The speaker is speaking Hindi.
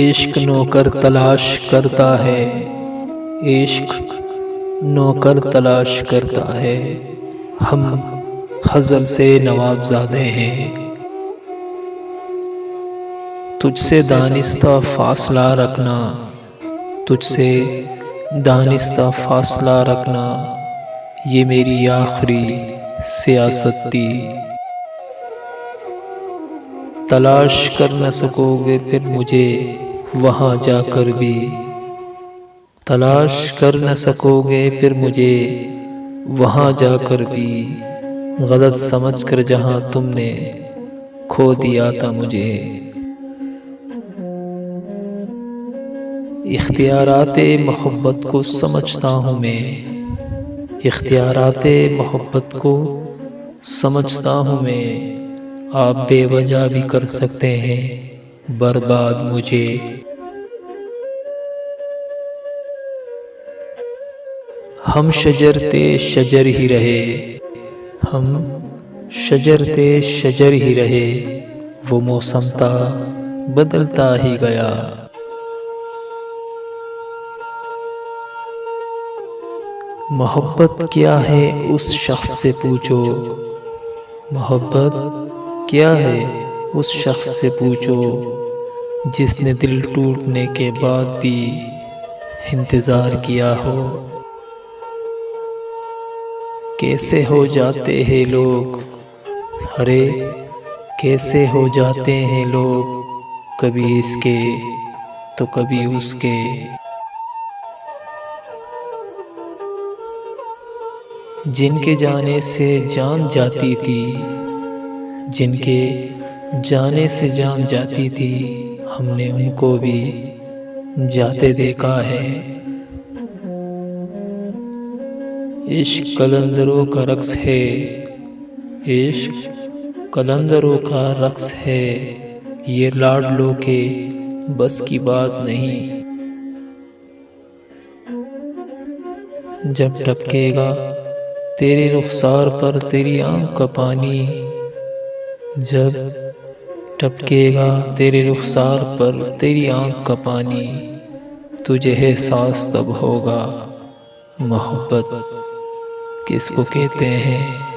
इश्क नौकर तलाश करता है, इश्क नौकर तलाश करता है। हम हज़ल से नवाबज़ादे हैं। तुझसे दानिस्ता फासला रखना, तुझसे दानिस्ता फासला रखना, ये मेरी आखिरी सियासत थी। तलाश कर न सकोगे फिर मुझे वहाँ जाकर भी, तलाश कर न सकोगे फिर मुझे वहाँ जाकर भी। गलत समझकर जहाँ तुमने खो दिया था मुझे। इख्तियाराते मोहब्बत को समझता हूँ मैं, इख्तियाराते मोहब्बत को समझता हूँ मैं। आप बेवजह भी कर सकते हैं बर्बाद मुझे। हम शजर थे शजर ही रहे, हम शजर थे शजर ही रहे। वो मौसम था बदलता ही गया। मोहब्बत क्या है उस शख्स से पूछो, मोहब्बत क्या है उस शख्स से पूछो, जिसने दिल टूटने के बाद भी इंतज़ार किया हो। कैसे हो जाते हैं लोग, अरे कैसे हो जाते हैं लोग, कभी इसके तो कभी उसके। जिनके जाने से जान जाती थी, जिनके जाने से जान जाती थी, हमने उनको भी जाते देखा है। इश्क कलंदरों का रक्स है, इश्क कलंदरों का रक्स है। ये लाडलों के बस की बात नहीं। जब टपकेगा तेरे रुखसार पर तेरी आंख का पानी, जब टपकेगा तेरे रुखसार पर तेरी आंख का पानी, तुझे एहसास तब होगा मोहब्बत किसको कहते हैं।